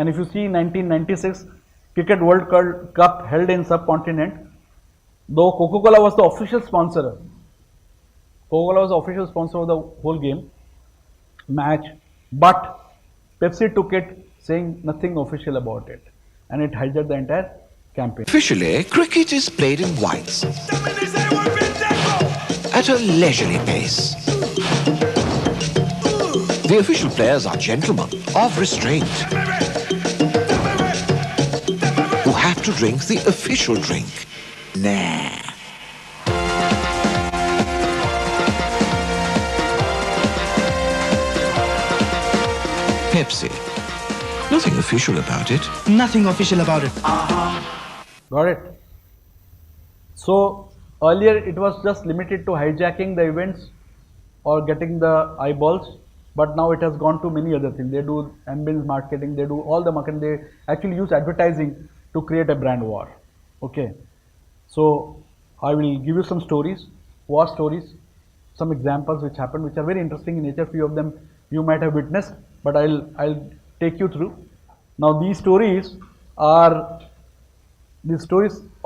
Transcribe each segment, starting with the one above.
And if you see 1996 Cricket World Cup held in subcontinent, though Coca-Cola was the official sponsor, Coca-Cola was the official sponsor of the whole match, but Pepsi took it saying nothing official about it, and it hijacked the entire campaign. Officially, cricket is played in whites at a leisurely pace. The official players are gentlemen of restraint who have to drink the official drink. Nah. Pepsi. Nothing official about it. Nothing official about it. Got it? So earlier it was just limited to hijacking the events or getting the eyeballs, but now it has gone to many other things. They do ambience marketing, they do all the marketing, they actually use advertising to create a brand war. Okay, so I will give you some stories, war stories, some examples which happened, which are very interesting in nature. Few of them you might have witnessed, but I'll take you through. Now these stories or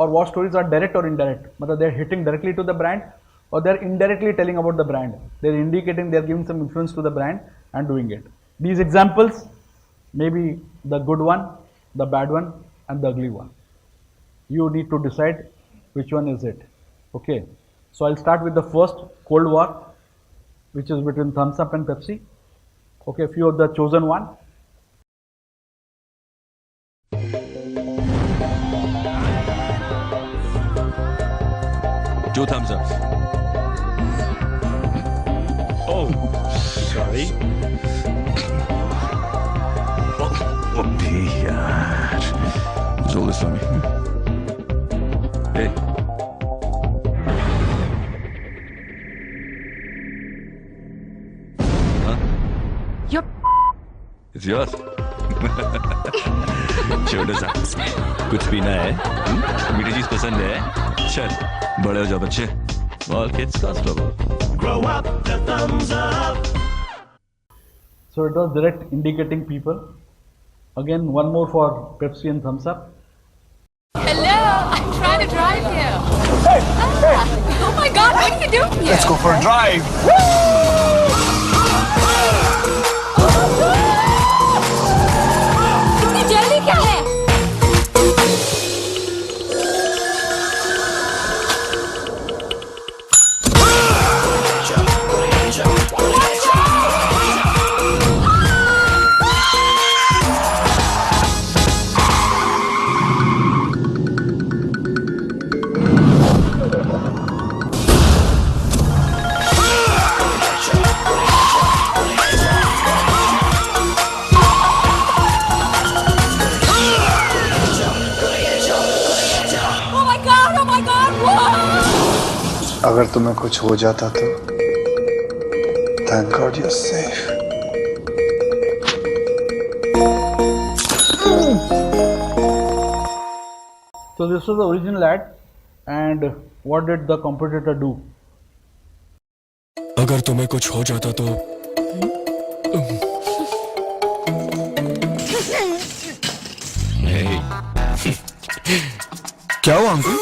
war stories are direct or indirect, but they're hitting directly to the brand or they're indirectly telling about the brand. They're indicating, they're giving some influence to the brand and doing it. These examples may be the good one, the bad one, and the ugly one. You need to decide which one is it. Okay, so I'll start with the first, Cold War, which is between Thumbs Up and Pepsi. Okay, a few of the chosen one. Two thumbs up. Oh, sorry. Oh, yaar. Hold this for me. Hey. Huh? Yep. It's yours. छोटा सा कुछ पीना है? मीठी चीज पसंद है? चल बड़े हो जाओ बच्चे. All kids cause trouble. Grow up, the thumbs up. So it was direct indicating people. Again, one more for Pepsi and Thumbs Up. Hello, I'm trying to drive you. Oh my God, what are you doing here? Let's go for a drive. इतनी जल्दी क्या है? अगर तुम्हें कुछ हो जाता तो thank God you're safe. So this was the original ad, and what did the competitor do? अगर तुम्हें कुछ हो जाता तो क्या हुआ अंकल?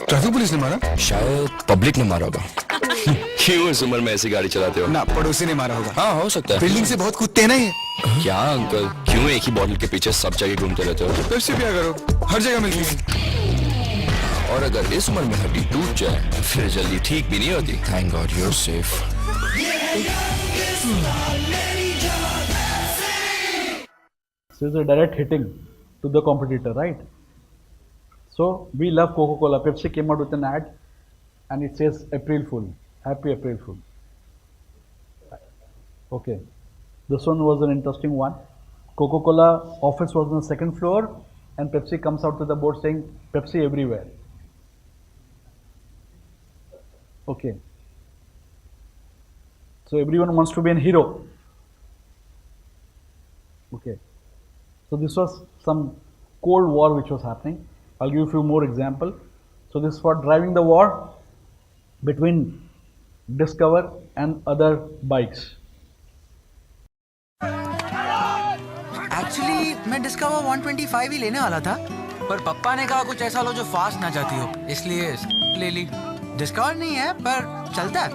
ट्रैफिक पुलिस ने मारा? शायद पब्लिक ने मारा होगा. क्यों इस उम्र में ऐसी गाड़ी चलाते हो? ना, पड़ोसी ने मारा होगा. हाँ, हो सकता है. बिल्डिंग से बहुत कूदते हैं ना ये. क्या अंकल, क्यों एक ही बॉटल के पीछे सब जगह घूमते रहते हो? पेप्सी पिया करो, हर जगह मिलती है. और अगर इस उम्र में हड्डी टूट जाए फिर जल्दी ठीक भी नहीं होती. Thank god you're safe. So it's a direct hitting to the competitor, right? So we love Coca-Cola. Pepsi came out with an ad and it says April Fool, Happy April Fool. Okay, this one was an interesting one. Coca-Cola office was on the second floor and Pepsi comes out to the board saying Pepsi everywhere. Okay, so everyone wants to be a hero. Okay, so this was some Cold War which was happening. I'll give you a few more examples. So this is for driving the war between Discover and other bikes. At actually मैं discover 125 ही लेने वाला था, पर पप्पा ने कहा कुछ ऐसा लो जो फास्ट ना जाती हो, इसलिए ले ली। डिस्कवर नहीं है पर चलता है।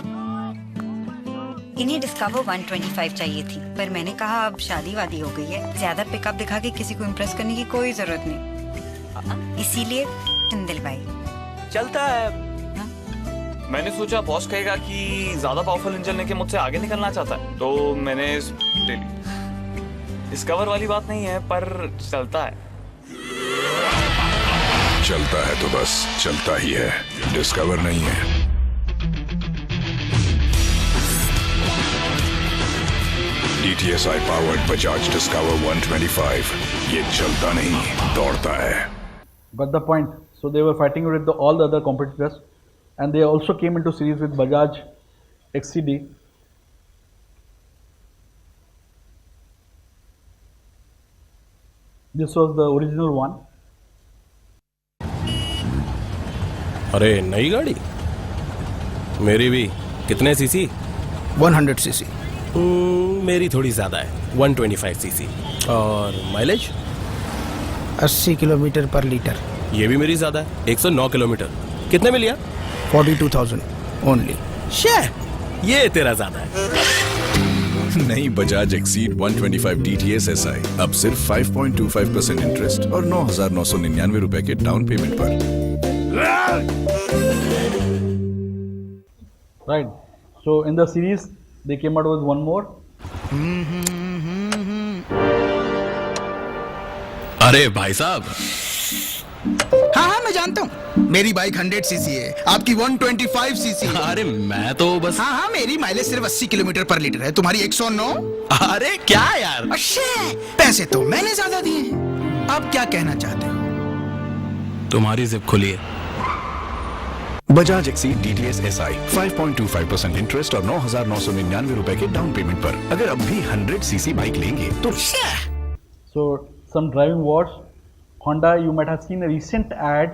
इन्हें डिस्कवर 125 चाहिए थी, पर मैंने कहा अब शादी वादी हो गई है, ज्यादा पिकअप दिखा के किसी को इम्प्रेस करने की कोई जरूरत नहीं, इसीलिए दिलवाई। चलता है। मैंने सोचा बॉस कहेगा कि ज्यादा पावरफुल इंजन लेके मुझसे आगे निकलना चाहता है, तो मैंने ले ली। डिस्कवर वाली बात नहीं है, पर चलता है। चलता है तो बस चलता ही है, डिस्कवर नहीं है। DTSI powered Bajaj Discover 125, ये चलता नहीं दौड़ता है। Got the point. So they were fighting with all the other competitors, and they also came into series with Bajaj XCD. This was the original one. अरे नई गाड़ी मेरी भी। कितने सीसी? 100 सीसी। मेरी थोड़ी ज़्यादा है, 125 सीसी। और माइलेज? 80 किलोमीटर पर लीटर। ये भी मेरी ज़्यादा है, 109 किलोमीटर। कितने में लिया? 42,000 ओनली। ये तेरा ज़्यादा है। नई बजाज एक्सीड 125 DTS SI अब सिर्फ 5.25% इंटरेस्ट और 9,999 रुपए के डाउन पेमेंट पर। Right. So in the series, they came out with one more. अरे भाई साहब। हाँ मैं जानता हूँ, मेरी बाइक 100 सीसी है, आपकी 125 सीसी है। अरे मैं तो बस। हाँ मेरी माइलेज सिर्फ 80 किलोमीटर पर लीटर है, तुम्हारी 109। अरे क्या यार। पैसे तो मैंने ज्यादा दिए, अब क्या कहना चाहते हो? तुम्हारी जिप खुली है। Bajaj exceed DTS SI 5.25% interest और 9,999 रुपए के डाउन पेमेंट पर। अगर अब भी 100 सीसी बाइक लेंगे तो। So some driving wars. Honda, you might have seen a recent ad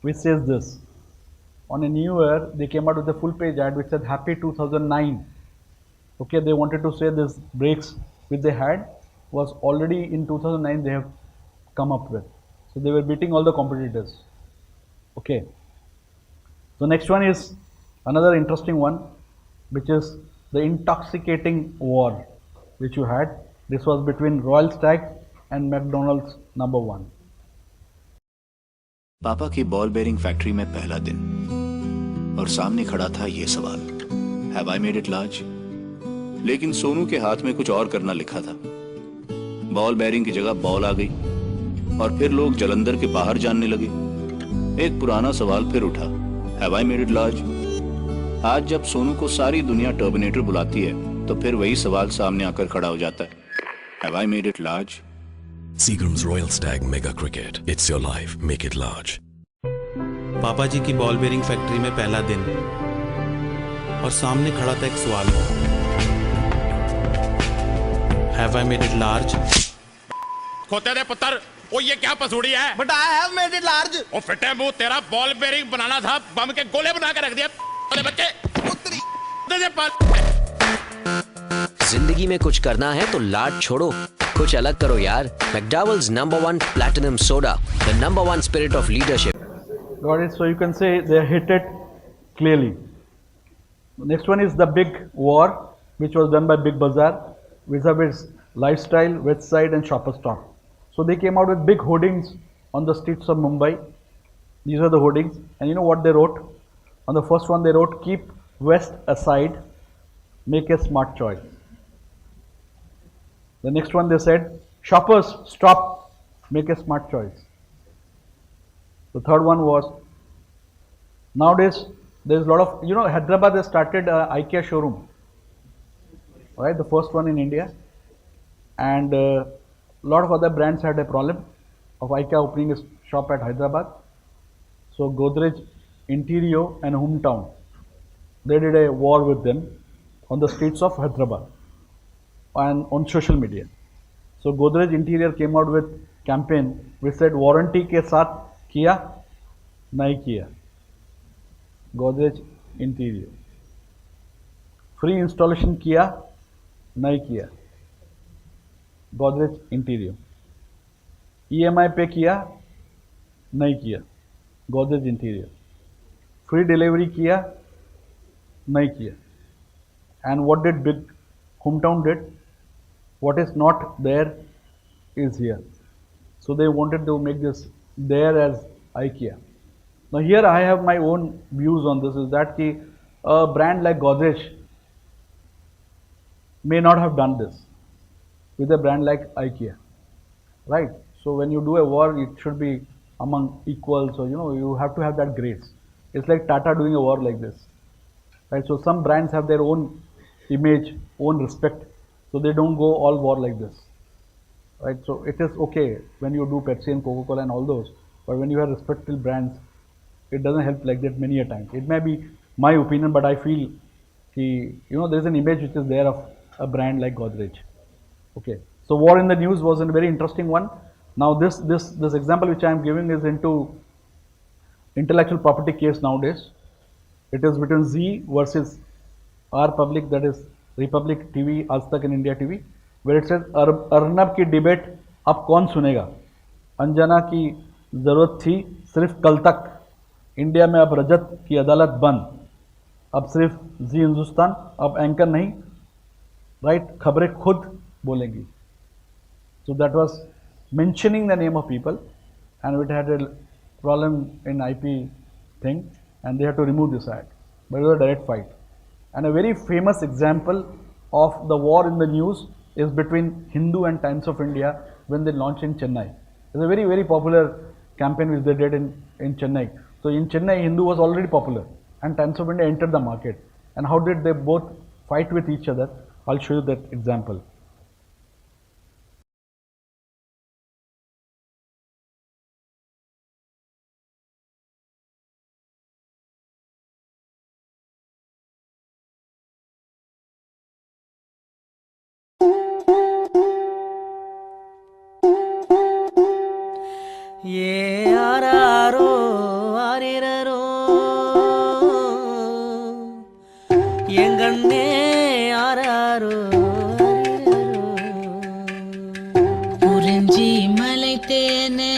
which says this. On a new year, they came out with a full page ad which said Happy 2009. Okay, they wanted to say this brakes which they had was already in 2009 they have come up with. So they were beating all the competitors. Okay. So next one is another interesting one, which is the intoxicating war which you had. This was between Royal Stag and McDonald's #1. पापा की ball bearing factory में पहला दिन और सामने खड़ा था ये सवाल, have I made it large? लेकिन सोनू के हाथ में कुछ और करना लिखा था। बॉल बेरिंग की जगह बॉल आ गई और फिर लोग जलंधर के बाहर जानने लगे। एक पुराना सवाल फिर उठा, have I made it large? आज जब सोनू को सारी दुनिया टर्मिनेटर बुलाती है तो फिर वही सवाल सामने आकर खड़ा हो जाता है, have I made it large? Seagram's Royal Stag Mega Cricket. It's your life. Make it large. पापा जी की बॉल बेरिंग फैक्ट्री में पहला दिन और सामने खड़ा था एक सवाल, have I made it large? खोते दे पुत्र, ओ ये क्या पसूड़ी है? But I have made it large. ओ फिटे मुंह तेरा, बॉल बेरिंग बनाना था, बम के गोले बना के रख दिया। अरे बच्चे दे दे पाल। जिंदगी में कुछ करना है तो लाड छोड़ो, कुछ अलग करो यार। McDowell's #1 Platinum Soda, the #1 spirit of leadership. Got it. So you can say they hit it clearly. The next one is the big war, which was done by Big Bazaar vis-a-vis Lifestyle, Westside, and Shoppers Stop. So they came out with big hoardings on the streets of Mumbai. These are the hoardings, and you know what they wrote? On the first one, they wrote, "Keep West aside, make a smart choice." The next one they said, "Shoppers, stop, make a smart choice." The third one was, nowadays there is a lot of, you know, Hyderabad has started IKEA showroom, right? The first one in India, and a lot of other brands had a problem of IKEA opening a shop at Hyderabad. So Godrej, Interior, and Hometown, they did a war with them on the streets of Hyderabad and on social media. So Godrej Interior came out with campaign which said warranty के साथ किया नहीं किया, Godrej Interior, free installation किया नहीं किया, Godrej Interior. EMI पे किया, नहीं किया, Godrej Interior. Free delivery किया, नहीं किया. And what did big hometown did? What is not there is here. So they wanted to make this there as IKEA. Now here I have my own views on this, is that a brand like Godrej may not have done this with a brand like IKEA, right? So when you do a war, it should be among equals, or you have to have that grace. It's like Tata doing a war like this, right? So some brands have their own image, own respect, so they don't go all war like this, right? So it is okay when you do Pepsi and Coca-Cola and all those, but when you have respectful brands, it doesn't help like that many a time. It may be my opinion, but I feel there is an image which is there of a brand like Godrej. Okay, so war in the news was a very interesting one. Now this example which I am giving is into intellectual property case nowadays. It is between Z versus R Public, that is Republic TV, Aaj Tak and India TV, where it says Arnab की debate अब कौन सुनेगा, अंजना की जरूरत थी सिर्फ कल तक, इंडिया में अब रजत की अदालत बंद, अब सिर्फ जी हिंदुस्तान, अब एंकर नहीं, राइट, खबरें खुद बोलेंगी. So that was mentioning the name of people, and it had a problem in IP thing, and they had to remove this ad. But it was a direct fight. And a very famous example of the war in the news is between Hindu and Times of India when they launched in Chennai. It's a very, very popular campaign which they did in Chennai. So in Chennai, Hindu was already popular, and Times of India entered the market. And how did they both fight with each other? I'll show you that example. ये आरारो आरिररो எங்கண்ணே ஆராரோ குறிஞ்சி மலை தேனே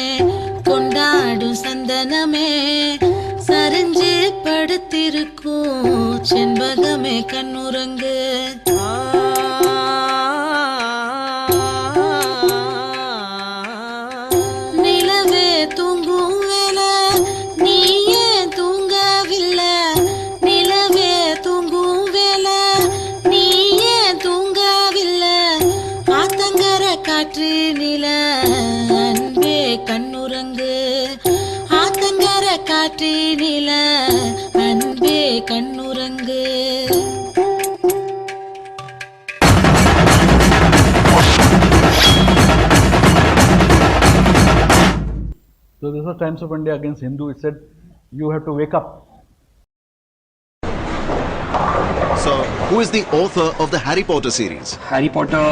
கொண்டாடும் சந்தனமே சரிஞ்சு படுத்திருக்கும் செண்பகமே கண்ணுறங்கு கண்ணுறங்கு ஆத்தங்கர காற்றினில அன்பே கண்ணுறங்கு. So this was Times of India against Hindu. It said you have to wake up. So who is the author of the Harry Potter series? Harry Potter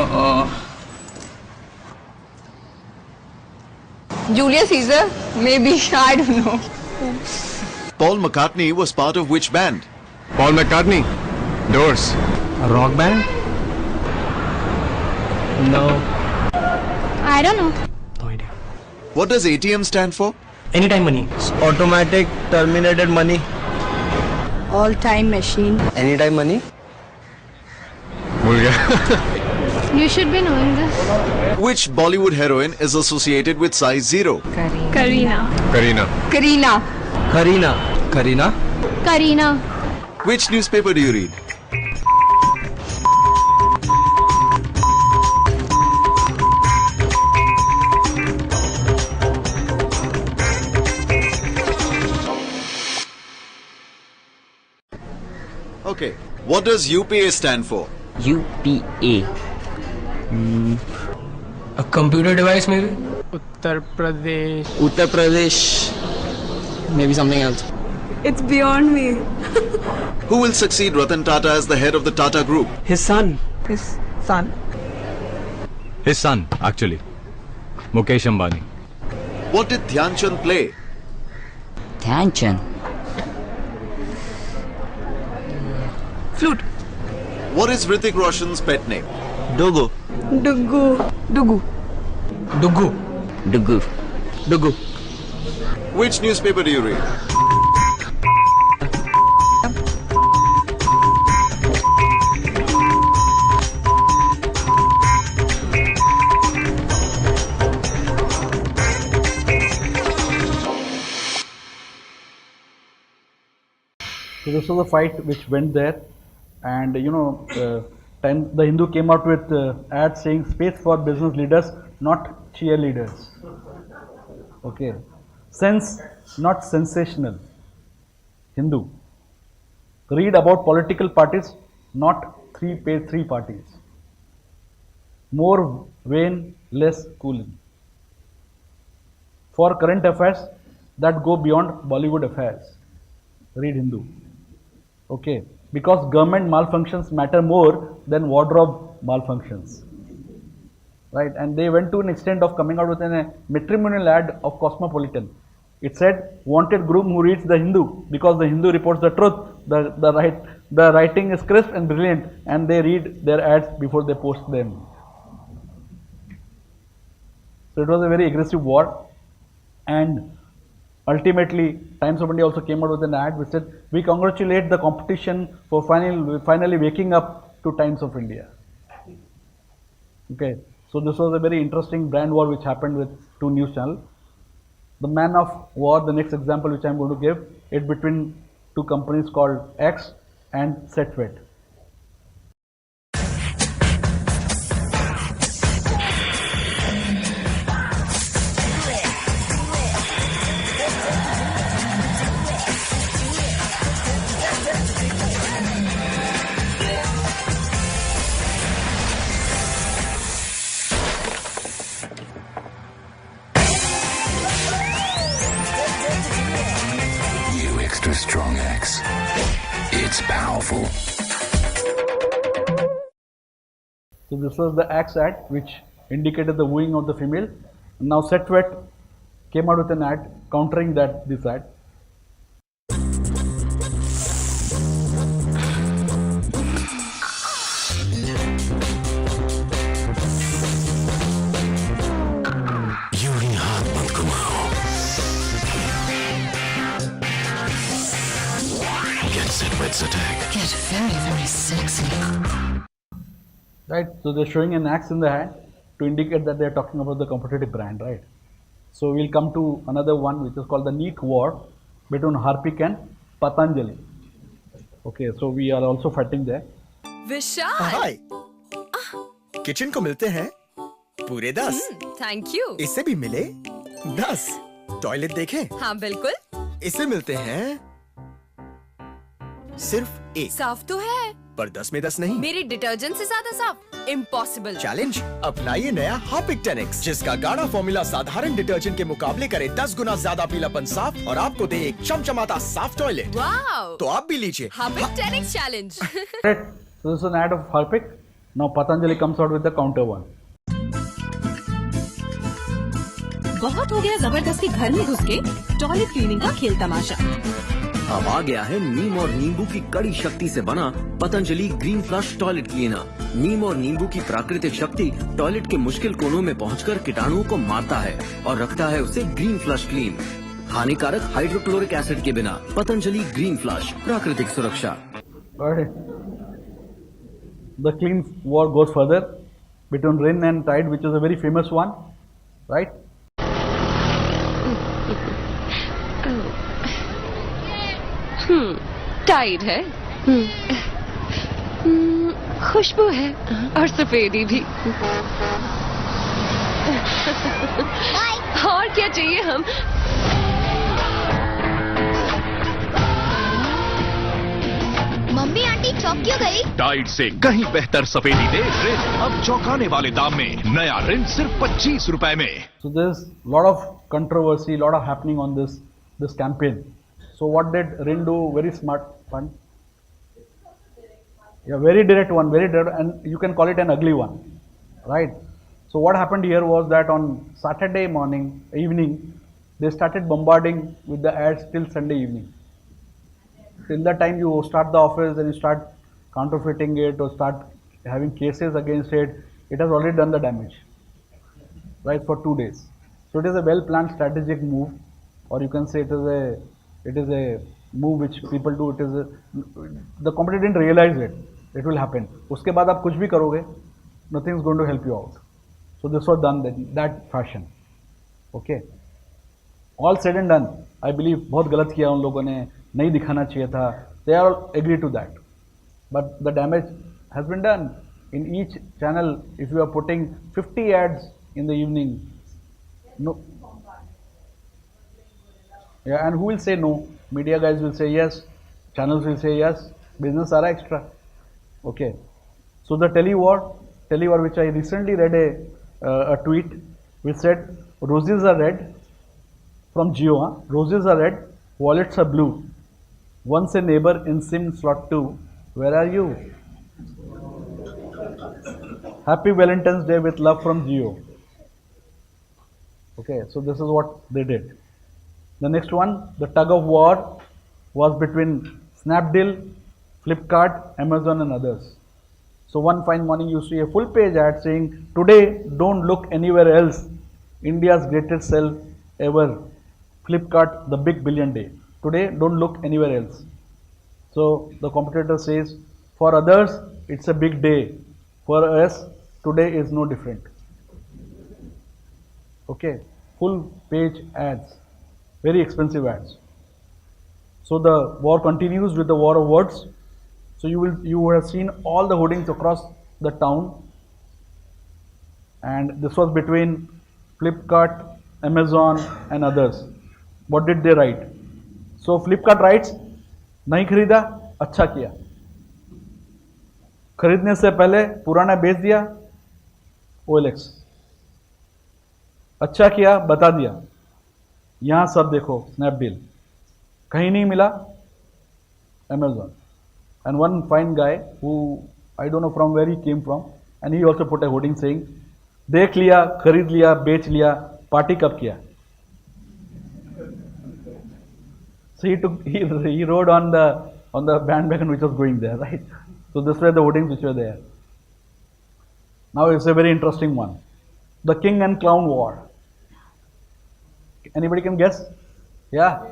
Julius Caesar? Maybe. I don't know. Paul McCartney was part of which band? Paul McCartney, Doors. A rock band? No. I don't know. No idea. What does ATM stand for? Anytime money. Automatic terminated money. All time machine. Anytime money. भूल गया. You should be knowing this. Which Bollywood heroine is associated with size 0? Kareena. Kareena. Kareena. Kareena. Kareena. Kareena. Which newspaper do you read? Okay, what does UPA stand for? UPA. A computer device maybe? Uttar Pradesh. Uttar Pradesh. Maybe something else. It's beyond me. Who will succeed Ratan Tata as the head of the Tata Group? His son. His son. His son, actually. Mukesh Ambani. What did Dhyan Chand play? Dhyan Chand. Flute. What is Hrithik Roshan's pet name? Dogo. Duggu. Dugu. Dugu. Dugu. Dugu. Which newspaper do you read? So this was a fight which went there, and time the Hindu came out with ads saying space for business leaders, not cheerleaders. Okay, sense, not sensational. Hindu. Read about political parties, not three parties. More vain, less cooling. For current affairs that go beyond Bollywood affairs. Read Hindu. Okay, because government malfunctions matter more than wardrobe malfunctions. Right, and they went to an extent of coming out with a matrimonial ad of Cosmopolitan. It said, wanted groom who reads the Hindu, because the Hindu reports the truth. The writing is crisp and brilliant, and they read their ads before they post them. So it was a very aggressive war, and ultimately, Times of India also came out with an ad which said, we congratulate the competition for finally waking up to Times of India. Okay, so this was a very interesting brand war which happened with two news channels. The man of war, the next example which I am going to give, is between two companies called X and Setwet. You extra strong X. It's powerful. So this was the Axe ad which indicated the wooing of the female. Now Setwet came out with an ad countering this ad. यूं हाथ मत घुमाओ. Get Setwet's attack. Get very, very sexy. Right, so they're showing an axe in the hand to indicate that they're talking about the competitive brand, right? So we'll come to another one which is called the neat war between Harpic and Patanjali. Okay, so we are also fighting there. Vishal hi kitchen को मिलते हैं पूरे 10. Thank you. इससे भी मिले 10. Toilet देखें? हाँ बिल्कुल. इससे मिलते हैं सिर्फ 1. साफ तो है पर 10 में 10 नहीं. मेरे डिटर्जेंट से ज्यादा साफ. इम्पॉसिबल. चैलेंज. अपनाइए नया हार्पिक 10X जिसका गाढ़ा फॉर्मूला साधारण डिटर्जेंट के मुकाबले करे 10 गुना ज्यादा पीलापन साफ और आपको दे एक चमचमाता साफ टॉयलेट. वाओ. तो आप भी लीजिए Harpic 10X challenge. Right, so this is an ad of Harpic. Now Patanjali comes out with the counter one. बहुत हो गया जबरदस्ती घर में घुस के टॉयलेट क्लीनिंग का खेल तमाशा. अब आ गया है नीम और नींबू की कड़ी शक्ति से बना Patanjali green flush toilet cleaner. नीम और नींबू की प्राकृतिक शक्ति टॉयलेट के मुश्किल कोनों में पहुंचकर कीटाणुओं को मारता है और रखता है उसे ग्रीन फ्लश क्लीन. हानिकारक हाइड्रोक्लोरिक एसिड के बिना पतंजलि ग्रीन फ्लश, प्राकृतिक सुरक्षा. The clean war goes further between Rin and Tide, which is a very famous one, right? Tide है. खुशबू है और सफेदी भी. और क्या चाहिए हम. मम्मी आंटी चौक क्यों गई? टाइड से कहीं बेहतर सफेदी दे रिन अब चौंकाने वाले दाम में. नया रिन सिर्फ 25 रुपए में. So there's a lot of controversy, lot of happening on this campaign. So what did Rin do? Very smart one. Yeah, very direct one, very direct, and you can call it an ugly one, right? So what happened here was that on Saturday evening, they started bombarding with the ads till Sunday evening. Till the time you start the office and you start counterfeiting it or start having cases against it, it has already done the damage. right, for 2 days. So it is a well-planned strategic move, or you can say it is a move which people do. The competitor didn't realize it. It will happen. उसके बाद आप कुछ भी करोगे, nothing is going to help you out. So this was done in that fashion. Okay. All said and done, I believe बहुत गलत किया उन लोगों ने, नहीं दिखाना चाहिए था. They are all agree to that. But the damage has been done. In each channel, if you are putting 50 ads in the evening, no. Yeah, and who will say no? Media guys will say yes. Channels will say yes. Business are extra. Okay. So the tele war which I recently read a tweet which said roses are red from Jio. Roses are red, wallets are blue. Once a neighbor in SIM slot 2. Where are you? Happy Valentine's Day with love from Jio. Okay, so this is what they did. The next one, the tug of war was between Snapdeal, Flipkart, Amazon and others. So one fine morning you see a full page ad saying, today don't look anywhere else. India's greatest sell ever. Flipkart, the big billion day. Today don't look anywhere else. So the competitor says, for others it's a big day. For us, today is no different. Okay, full page ads, very expensive ads. So the war continues with the war of words. So you would have seen all the hoardings across the town, and this was between Flipkart, Amazon and others. What did they write? So Flipkart writes, नहीं खरीदा, अच्छा किया. खरीदने से पहले पुराना बेच दिया, OLX. अच्छा किया, बता दिया. यहाँ सब देखो, Snapdeal. कहीं नहीं मिला, Amazon. And one fine guy who I don't know from where he came from, and he also put a hoarding saying, देख लिया, खरीद लिया, बेच लिया, पार्टी कब किया? So he rode on the bandwagon which was going there, right? So this were the hoardings which were there. Now it's a very interesting one. The king and clown war. Anybody can guess? Yeah.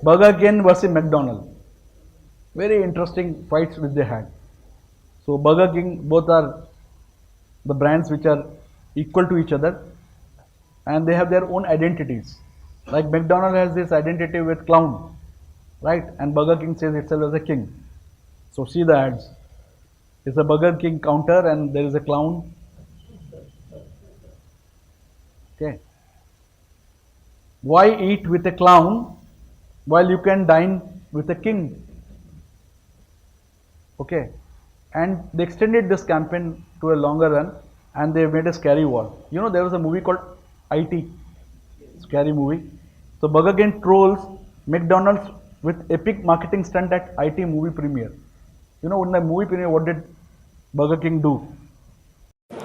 Burger King versus McDonald's. Very interesting fights which they had. So Burger King, both are the brands which are equal to each other, and they have their own identities. Like McDonald's has this identity with clown, right? And Burger King says itself as a king. So see the ads. It's a Burger King counter and there is a clown. Okay. Why eat with a clown while you can dine with a king? Okay. And they extended this campaign to a longer run, and they made a scary war. You know, there was a movie called IT, scary movie. So Burger King trolls McDonald's with epic marketing stunt at IT movie premiere. You know, in the movie premiere, what did Burger King do?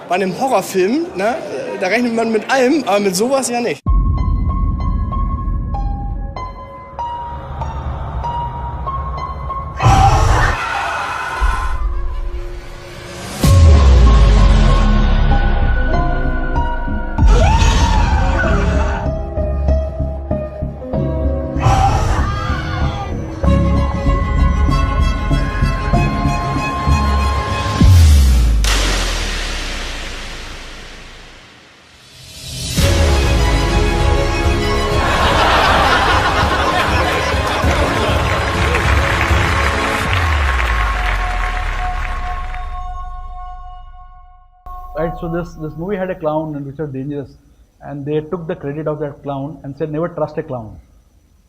Bei einem Horrorfilm, ne, da rechnet man mit allem, aber mit sowas ja nicht. Right, so this movie had a clown and which was dangerous, and they took the credit of that clown and said never trust a clown.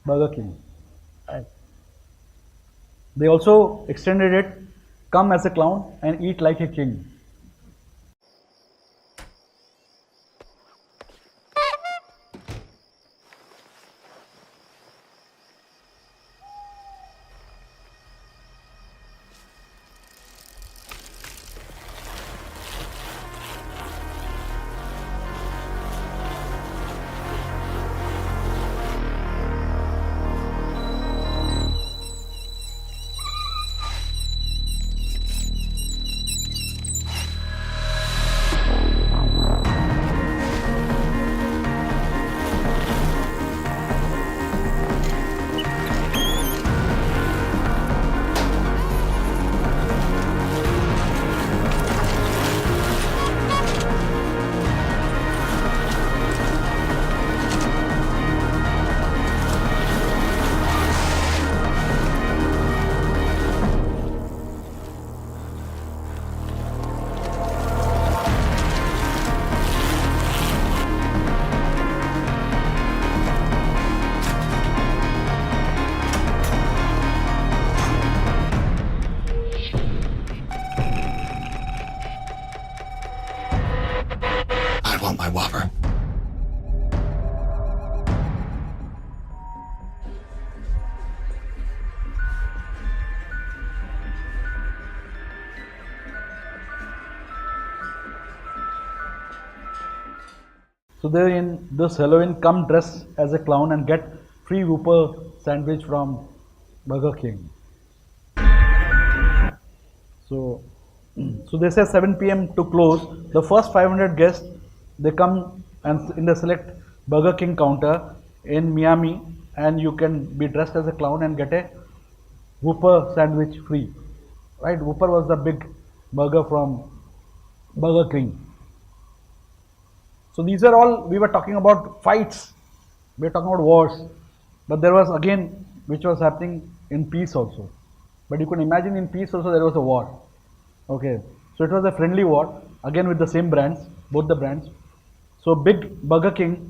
Burger King. Right. They also extended it, come as a clown and eat like a king. So they in this Halloween come dress as a clown and get free Whopper sandwich from Burger King. So, so they say 7 p.m. to close. The first 500 guests, they come and in the select Burger King counter in Miami, and you can be dressed as a clown and get a Whopper sandwich free. Right? Whopper was the big burger from Burger King. So these are all, we were talking about fights, we were talking about wars, but there was again, which was happening in peace also. But you can imagine in peace also there was a war. Okay, so it was a friendly war, again with the same brands, both the brands. So big Burger King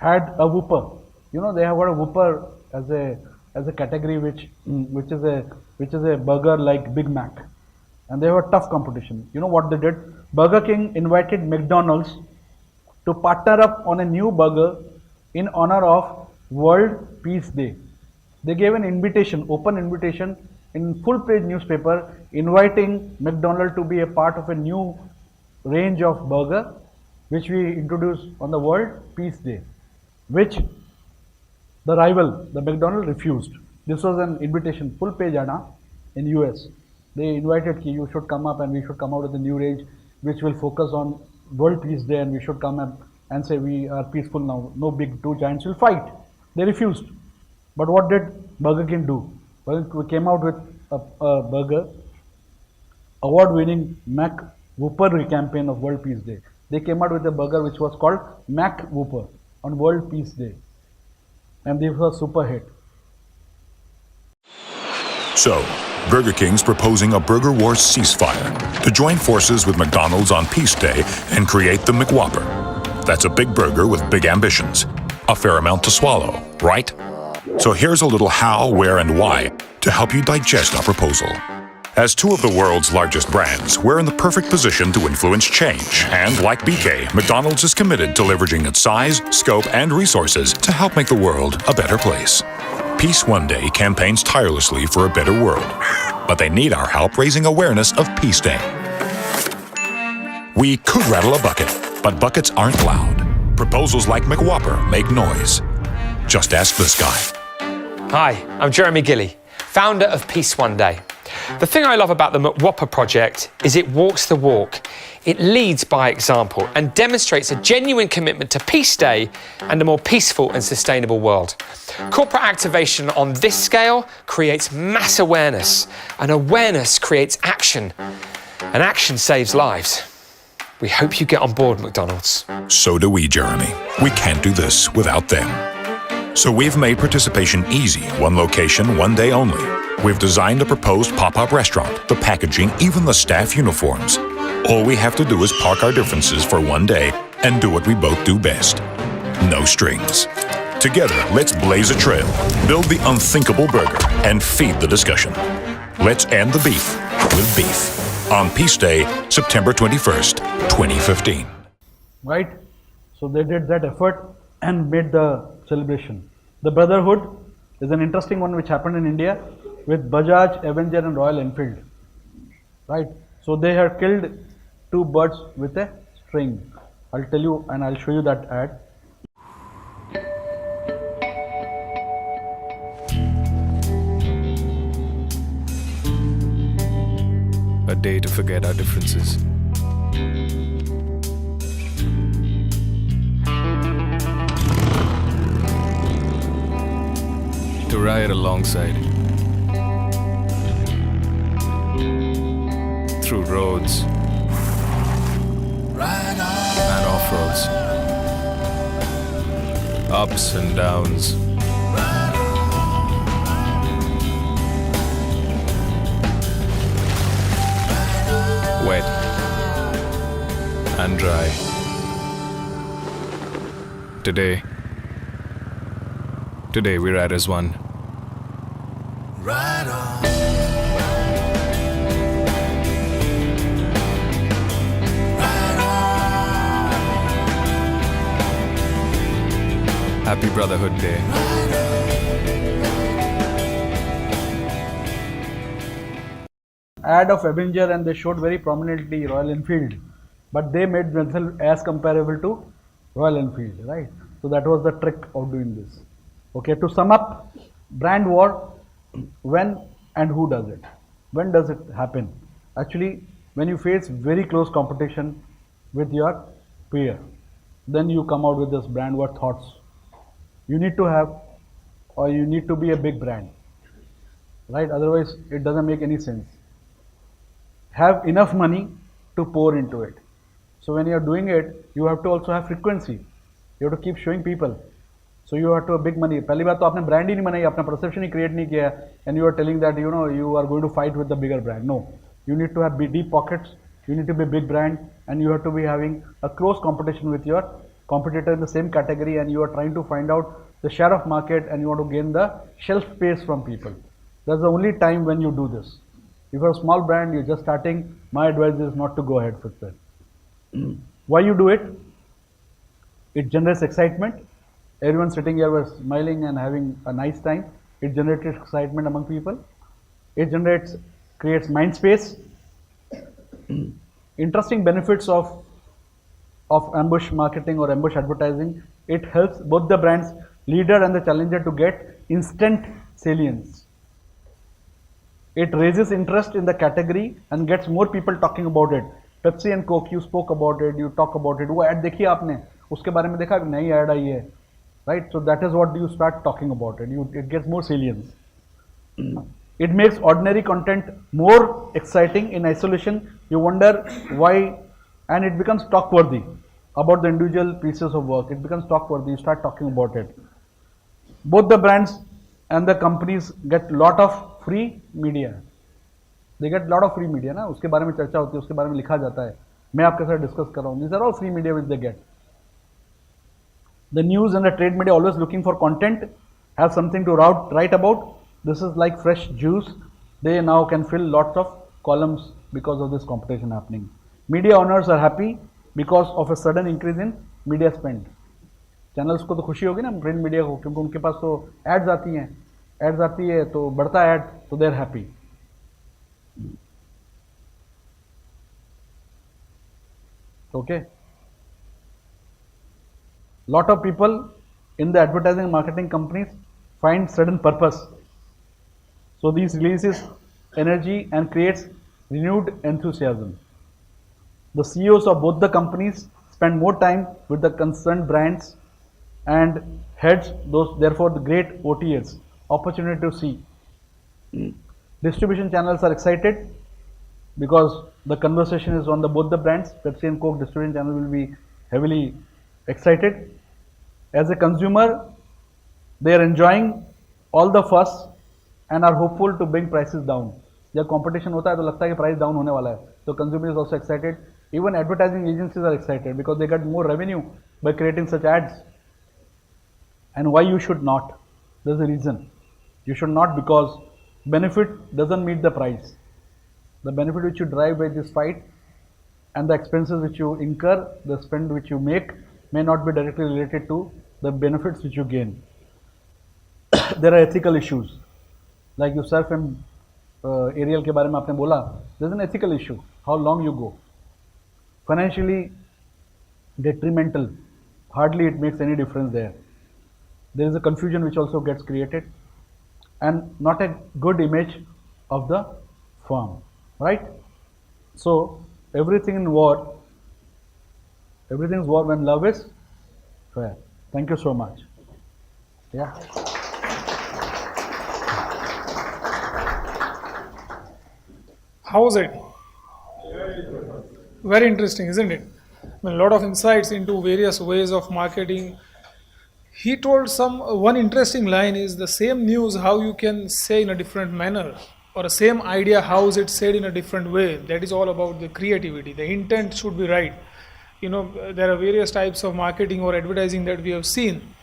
had a Whopper. You know, they have got a Whopper as a category which is a burger like Big Mac, and they have a tough competition. You know what they did? Burger King invited McDonald's to partner up on a new burger in honor of World Peace Day. They gave an invitation, open invitation in full-page newspaper, inviting McDonald's to be a part of a new range of burger which we introduced on the World Peace Day, which the rival, the McDonald's, refused. This was an invitation, full-page ad in US. They invited ki you should come up and we should come out with a new range which will focus on World Peace Day, and we should come up and say we are peaceful now, no big two giants will fight. They refused. But what did Burger King do? Well, we came out with a burger, award-winning Mac Whopper campaign of World Peace Day. They came out with a burger which was called Mac Whopper on World Peace Day, and this was a super hit. So, Burger King's proposing a burger war ceasefire to join forces with McDonald's on Peace Day and create the McWhopper. That's a big burger with big ambitions, a fair amount to swallow, right? So here's a little how, where, and why to help you digest our proposal. As two of the world's largest brands, we're in the perfect position to influence change. And like BK, McDonald's is committed to leveraging its size, scope, and resources to help make the world a better place. Peace One Day campaigns tirelessly for a better world, but they need our help raising awareness of Peace Day. We could rattle a bucket, but buckets aren't loud. Proposals like McWhopper make noise. Just ask this guy. Hi, I'm Jeremy Gilly, founder of Peace One Day. The thing I love about the McWhopper project is it walks the walk. It leads by example and demonstrates a genuine commitment to Peace Day and a more peaceful and sustainable world. Corporate activation on this scale creates mass awareness, and awareness creates action, and action saves lives. We hope you get on board, McDonald's. So do we, Jeremy. We can't do this without them. So we've made participation easy, one location, one day only. We've designed a proposed pop-up restaurant, the packaging, even the staff uniforms. All we have to do is park our differences for one day and do what we both do best. No strings. Together, let's blaze a trail, build the unthinkable burger, and feed the discussion. Let's end the beef with beef. On Peace Day, September 21st, 2015. Right? So they did that effort and made the celebration. The Brotherhood is an interesting one which happened in India with Bajaj, Avenger and Royal Enfield. Right? So they had killed two birds with a string. I'll tell you and I'll show you that ad. A day to forget our differences. To ride alongside. Through roads and off-roads. Ups and downs. Wet and dry. Today we ride as one. Ride on. Happy Brotherhood Day. Ad of Avenger, and they showed very prominently Royal Enfield, but they made themselves as comparable to Royal Enfield, right? So that was the trick of doing this. Okay, to sum up, brand war, when and who does it? When does it happen? Actually, when you face very close competition with your peer, then you come out with this brand war thoughts. You need to have, or you need to be a big brand, right? Otherwise, it doesn't make any sense. Have enough money to pour into it. So when you're doing it, you have to also have frequency. You have to keep showing people. So you have to have big money. पहली बात तो आपने brand ही नहीं बनाई, अपना perception ही create नहीं किया, and you are telling that you are going to fight with the bigger brand. No, you need to have deep pockets. You need to be a big brand, and you have to be having a close competition with your competitor in the same category, and you are trying to find out the share of market, and you want to gain the shelf space from people. That's the only time when you do this. If you're a small brand, you're just starting, my advice is not to go ahead with it. Why you do it? It generates excitement. Everyone sitting here was smiling and having a nice time. It generates excitement among people. It creates mind space. Interesting benefits of ambush marketing or ambush advertising. It helps both the brands, leader and the challenger, to get instant salience. It raises interest in the category and gets more people talking about it. Pepsi and Coke, you spoke about it, you talk about it. वो ad देखी आपने, उसके बारे में देखा, नई ad आई है, right? So that is what you start talking about it. It gets more salience. It makes ordinary content more exciting. In isolation, you wonder why, and it becomes talk worthy about the individual pieces of work. It becomes talk worthy. You start talking about it. Both the brands and the companies get lot of free media. They get lot of free media ना, उसके बारे में चर्चा होती है, उसके बारे में लिखा जाता है, मैं आपके साथ डिस्कस कर रहा हूँ. These are all free media which they get. The news and the trade media always looking for content, have something to write about. This is like fresh juice. They now can fill lots of columns because of this competition happening. Media owners are happy because of a sudden increase in media spend. Channels को तो खुशी होगी ना print media को, क्योंकि उनके पास तो ads आती हैं, एड्स आती है तो बढ़ता है एड, तो they are happy. Okay. Lot of people in the advertising marketing companies find certain purpose. So these releases energy and creates renewed enthusiasm. The CEOs of both the companies spend more time with the concerned brands and heads those, therefore the great OTAs, opportunity to see. Distribution channels are excited because the conversation is on both the brands. Pepsi and Coke distribution channel will be heavily excited. As a consumer, they are enjoying all the fuss and are hopeful to bring prices down. जब competition होता है तो लगता है कि price down होने वाला है. So consumer is also excited. Even advertising agencies are excited because they get more revenue by creating such ads. And why you should not? There's a reason. You should not, because benefit doesn't meet the price. The benefit which you drive by this fight and the expenses which you incur, the spend which you make, may not be directly related to the benefits which you gain. There are ethical issues. Like you surf and aerial के बारे में आपने बोला, there's an ethical issue. How long you go. Financially detrimental. Hardly it makes any difference there. There is a confusion which also gets created and not a good image of the firm. Right? So everything in war, everything is war when love is fair. Thank you so much. Yeah. How was it? Very interesting, isn't it? A lot of insights into various ways of marketing. He told one interesting line is the same news how you can say in a different manner, or the same idea how is it said in a different way. That is all about the creativity. The intent should be right. There are various types of marketing or advertising that we have seen.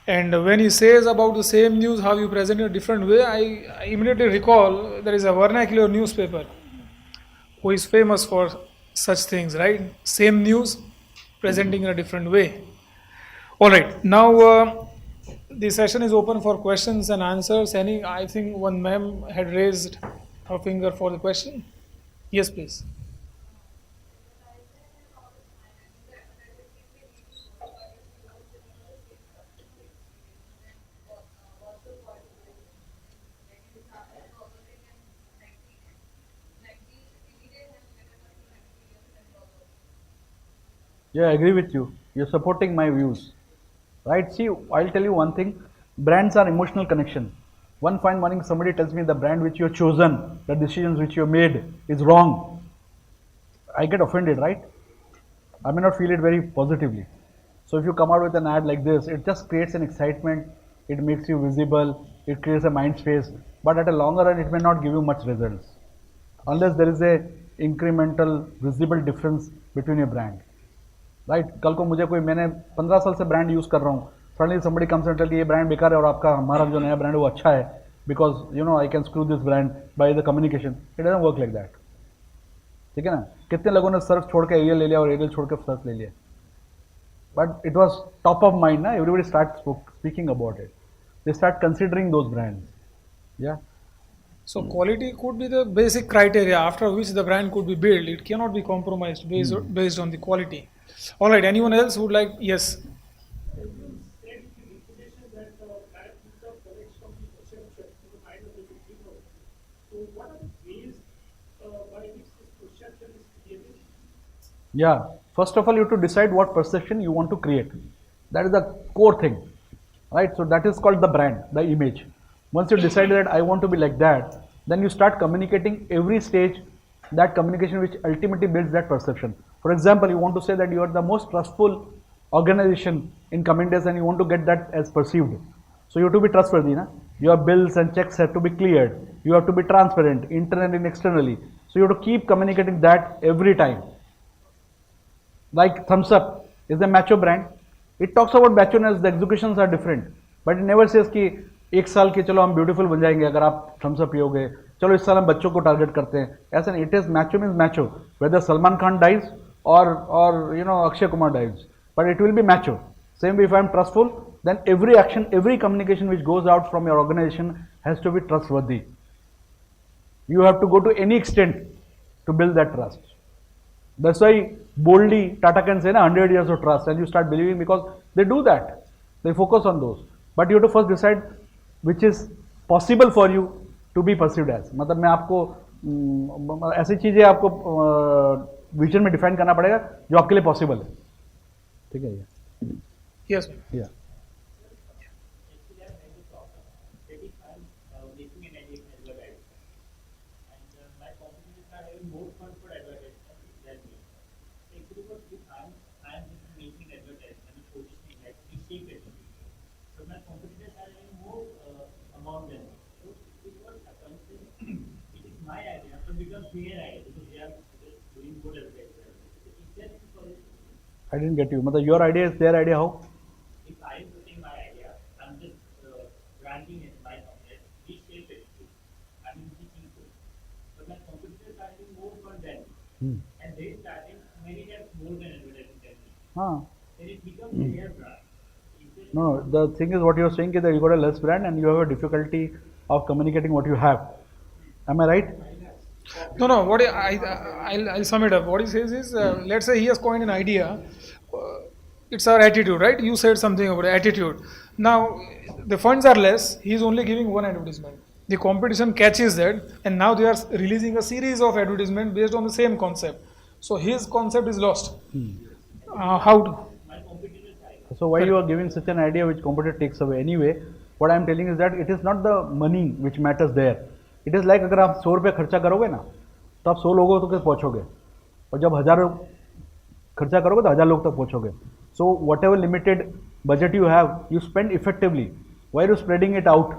And when he says about the same news how you present in a different way, I immediately recall there is a vernacular newspaper who is famous for such things, right? Same news presenting in a different way. All right, now the session is open for questions and answers. I think one ma'am had raised her finger for the question. Yes, please. Yeah, I agree with you. You're supporting my views, right? See, I'll tell you one thing. Brands are emotional connection. One fine morning, somebody tells me the brand which you have chosen, the decisions which you have made is wrong. I get offended, right? I may not feel it very positively. So if you come out with an ad like this, it just creates an excitement. It makes you visible. It creates a mind space. But at a longer run, it may not give you much results unless there is a incremental visible difference between your brand. Right कल को मुझे कोई मैंने 15 साल से brand use कर रहा हूँ, suddenly somebody comes and tell कि ये ब्रांड बेकार है और आपका हमारा जो नया ब्रांड है वो अच्छा है because you know I can screw this brand by the communication. It doesn't work like that. ठीक है ना. कितने लोगों ने सर्फ छोड़ के एरियल ले लिया और एरियल छोड़ के सर्फ ले लिया, but it was top of mind ना. Everybody start speaking about it. They start considering those brands. या So quality could be the basic criteria after which the brand could be built. It cannot be compromised based on the quality. All right. Anyone else would like? Yes. Yeah. First of all, you have to decide what perception you want to create. That is the core thing, right? So that is called the brand, the image. Once you decide that I want to be like that, then you start communicating every stage that communication which ultimately builds that perception. For example, you want to say that you are the most trustful organization in coming days and you want to get that as perceived. So you have to be trustworthy. Na? Your bills and checks have to be cleared. You have to be transparent internally and externally. So you have to keep communicating that every time. Like Thumbs Up is a macho brand. It talks about macho-ness, the executions are different. But it never says कि एक साल के चलो हम beautiful बन जाएंगे अगर आप थम्स अप पियोगे, चलो इस साल हम बच्चों को टारगेट करते हैं. ऐसा नहीं. It is macho means macho whether Salman Khan dies और you know Akshay Kumar dies, but it will be macho. Same if I am trustful, then every action, every communication which goes out from your organisation has to be trustworthy. You have to go to any extent to build that trust. That's why boldly Tata can say 100 years of trust, and you start believing because they do that. They focus on those. But you have to first decide which is possible for you to be perceived as. मतलब मैं आपको ऐसी चीज़ें आपको vision में define करना पड़ेगा जो आपके लिए पॉसिबल है. ठीक है. Yes. Yeah. I didn't get you. मतलब your idea is their idea. How? If I am putting my idea, I'm just branding it my company. We shape it. I'm teaching it. But my competitors are doing more content, and they starting many times more than advertising technique. Then it becomes their brand. No, the thing is what you're saying is that you got a less brand and you have a difficulty of communicating what you have. Am I right? No. What I'll sum it up. What he says is, let's say he has coined an idea. It's our attitude, right? You said something about attitude. Now, the funds are less. He's only giving one advertisement. The competition catches that, and now they are releasing a series of advertisements based on the same concept. So his concept is lost. How to? So why you are giving such an idea which competitor takes away? Anyway, what I am telling is that it is not the money which matters there. It is like अगर आप 100 रुपये खर्चा करोगे ना, तो आप 100 लोगों तक पहुँचोगे, और जब 1000 खर्चा करोगे तो 1000 लोग तक पहुँचोगे. So whatever limited budget you have, you spend effectively. Why are you spreading it out?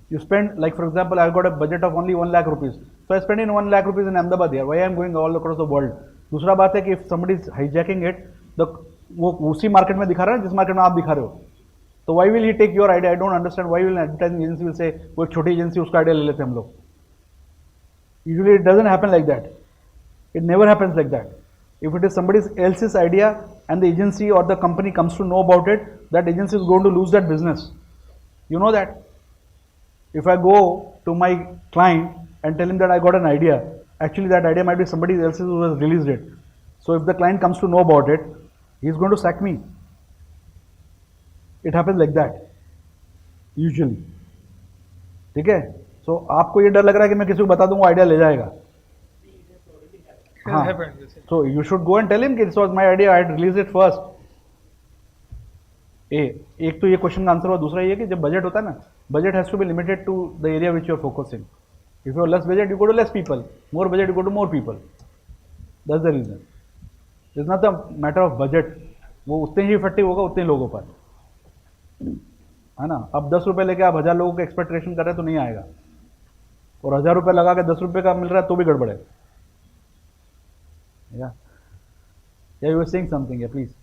You spend, like for example, I've got a budget of only 1 lakh rupees. So I spend in 1 lakh rupees in Ahmedabad here. Why I am going all across the world? दूसरा बात है कि if somebody is hijacking it, वो उसी market में दिखा रहा है जिस मार्केट में आप दिखा रहे हो. तो why will he take your idea? I don't understand. Why will an advertising agency will say वो एक छोटी एजेंसी उसका आइडिया ले लेते हैं हम लोग. Usually it doesn't happen like that. It never happens like that. If it is somebody else's idea and the agency or the company comes to know about it, that agency is going to lose that business. You know that. If I go to my client and tell him that I got an idea, actually that idea might be somebody else's who has released it. So if the client comes to know about it, he is going to sack me. It happens like that usually. ठीक है. So आपको ये डर लग रहा है कि मैं किसी को बता दूंगा आइडिया ले जाएगा. has हाँ, happened. so you should go and tell him that this was my idea, I had released it first. एक तो ये क्वेश्चन का आंसर हुआ, दूसरा ये कि जब बजट होता है ना, budget has to be limited to the area which you are focusing. If you are less budget, you go to less people. More budget, you go to more people. That's the reason. It's not the matter of budget. वो उतने ही effective होगा उतने लोगों पर, है ना. अब 10 रुपये लेके आप 1000 लोगों को एक्सपेक्टेशन कर रहे हैं तो नहीं आएगा, और 1000 रुपये लगा के 10 रुपये का मिल रहा है तो भी गड़बड़ है. या यू आर सेइंग समथिंग, या please.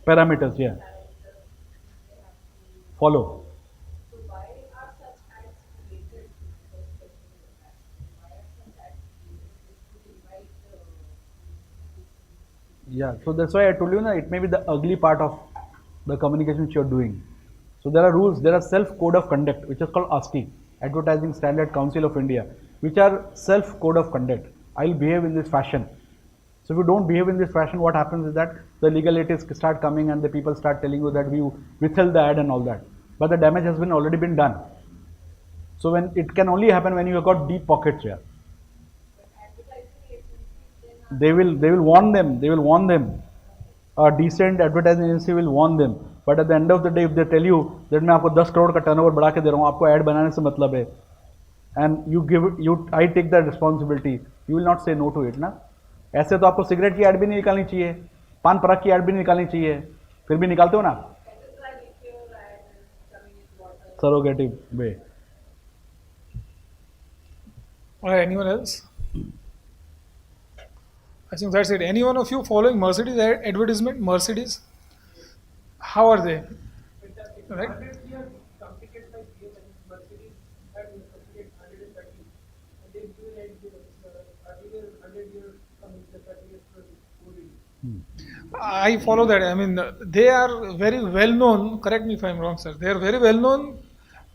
Parameters, yeah. Follow. Yeah, so that's why I told you, na, it may be the ugly part of the communication which you're doing. So there are rules, there are self-code of conduct, which is called EssKsee, Advertising Standard Council of India, which are self-code of conduct. I'll behave in this fashion. So if you don't behave in this fashion, what happens is that the legalities start coming and the people start telling you that we withheld the ad and all that. But the damage has already been done. So when it can only happen when you have got deep pockets here. They will warn them. They will warn them. A decent advertising agency will warn them. But at the end of the day, if they tell you that मैं आपको 10 करोड़ का turnover बढ़ा के दे रहा हूँ, आपको ad बनाने से मतलब है, and I take that responsibility, you will not say no to it, ना. ऐसे तो आपको सिगरेट की ऐड भी नहीं निकालनी चाहिए, पान पराग की ऐड भी नहीं निकालनी चाहिए, फिर भी निकालते हो ना. सरोगेटिव वे. Anyone else? I think that's it. Any one of you following Mercedes advertisement? Mercedes? How are they? Right? I follow that. I mean, they are very well known. Correct me if I'm wrong, sir. They are very well known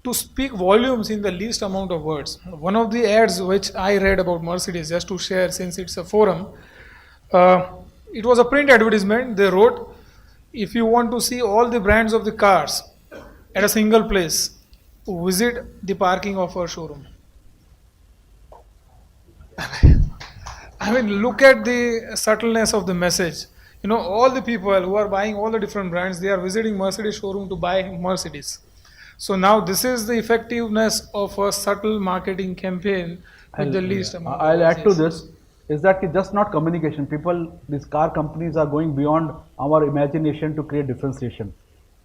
to speak volumes in the least amount of words. One of the ads which I read about Mercedes, just to share since it's a forum, it was a print advertisement. They wrote, if you want to see all the brands of the cars at a single place, visit the parking of our showroom. I mean, look at the subtleness of the message. You know, all the people who are buying all the different brands, they are visiting Mercedes showroom to buy Mercedes. So now this is the effectiveness of a subtle marketing campaign with the least amount. I'll add to this, is that it's just not communication. People, these car companies are going beyond our imagination to create differentiation.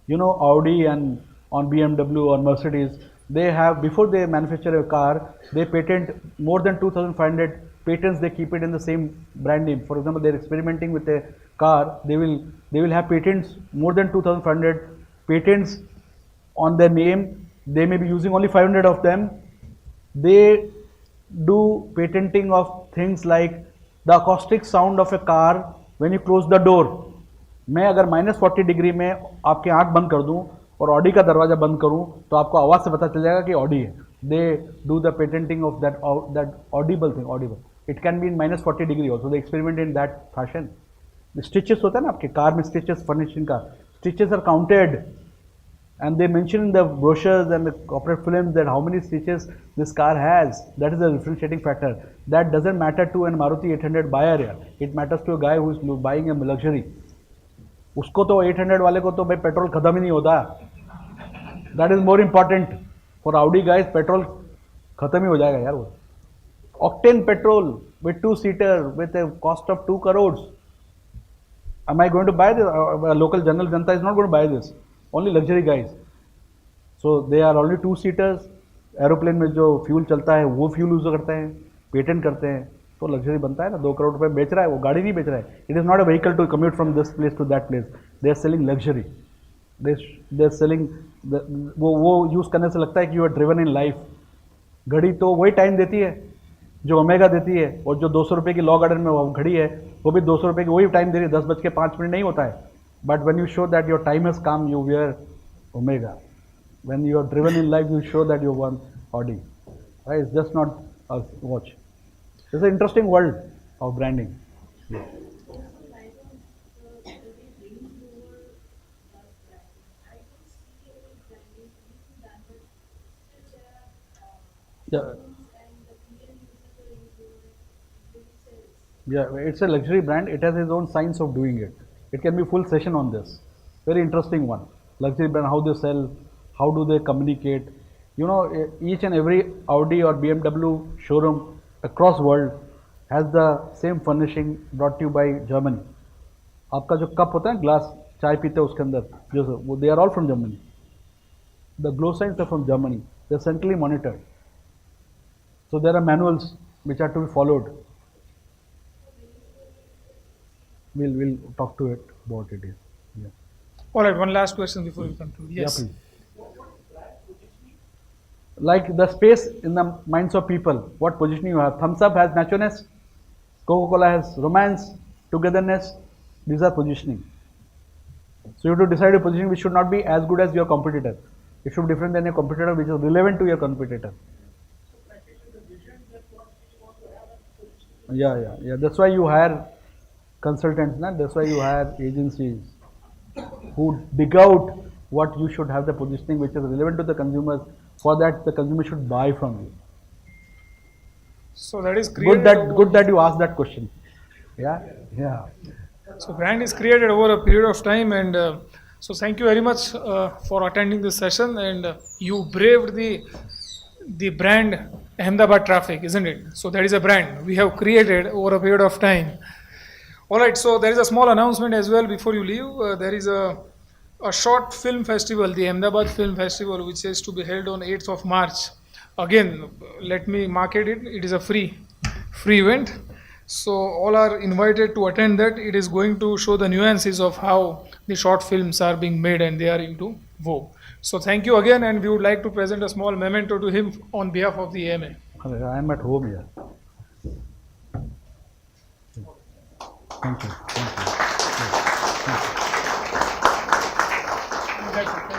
You know, Audi and on BMW or Mercedes, they have, before they manufacture a car, they patent more than 2,500 patents. They keep it in the same brand name. For example, they're experimenting with a car, they will have patents, more than 2,500 patents on their name. They may be using only 500 of them. They do patenting of things like the acoustic sound of a car when you close the door. मैं अगर -40 degree में आपकी आंख बंद कर दूं और Audi का दरवाजा बंद करूं तो आपको आवाज से पता चल जाएगा कि ऑडी है. They do the patenting of that audible thing, audible. It can be in -40 degree also. They experiment in that fashion. The stitches होता है ना आपके कार में, stitches furnishing का, stitches are counted. And they mention in the brochures and the corporate films that how many stitches this car has. That is a differentiating factor. That doesn't matter to an Maruti 800 buyer here. It matters to a guy who is buying a luxury. उसको तो 800 वाले को तो भाई petrol खत्म ही नहीं होता. That is more important. For Audi guys, petrol खत्म ही हो जाएगा यार वो. Octane petrol with 2-seater with a cost of 2 crores. Am I going to buy this? A local general Janta is not going to buy this. Only luxury guys. So they are only 2-seaters. Aeroplane में जो fuel चलता है वो fuel use करते हैं, patent करते हैं, तो लग्जरी बनता है ना. 2 करोड़ रुपए बेच रहा है वो, गाड़ी नहीं बेच रहा है. It is not a vehicle to commute from this place to that place. They are selling luxury. They are selling, वो यूज करने से लगता है कि you are driven in life. घड़ी तो वही टाइम देती है जो ओमेगा देती है, और जो 200 रुपये की लॉ गार्डन में वो घड़ी है वो भी 200 रुपये की वही टाइम दे रही है. 10:05 नहीं होता है. But when you show that your time has come, you wear Omega. When you are driven in life, you show that you want Audi. Right? It's just not a watch. It's an interesting world of branding. Yeah. Yeah. Yeah, it's a luxury brand. It has its own science of doing it. It can be full session on this. Very interesting one. Luxury brand, how they sell, how do they communicate. You know, each and every Audi or BMW showroom across world has the same furnishing brought to you by Germany. आपका जो cup होता है glass चाय पीते हैं उसके अंदर जो वो they are all from Germany. The glow signs are from Germany. They are centrally monitored. So there are manuals which are to be followed. We'll talk to it about it. Yeah. All right, one last question before we conclude. Yes. Yeah, please. Like the space in the minds of people, what positioning you have. Thumbs Up has naturalness, Coca-Cola has romance, togetherness. These are positioning. So you have to decide a positioning which should not be as good as your competitor. It should be different than your competitor, which is relevant to your competitor. Yeah. That's why you hire consultants, na? That's why you hire agencies who dig out what you should have the positioning which is relevant to the consumers. For that, the consumer should buy from you. So that is created. Good that you asked that question. Yeah. So brand is created over a period of time, and so thank you very much for attending this session. And you braved the brand Ahmedabad traffic, isn't it? So that is a brand we have created over a period of time. All right. So there is a small announcement as well before you leave. There is a short film festival, the Ahmedabad Film Festival, which is to be held on 8th of March. Again, let me market it. It is a free event. So all are invited to attend that. It is going to show the nuances of how the short films are being made and they are into vogue. So thank you again, and we would like to present a small memento to him on behalf of the AMA. I am at home here. Thank you. That's it.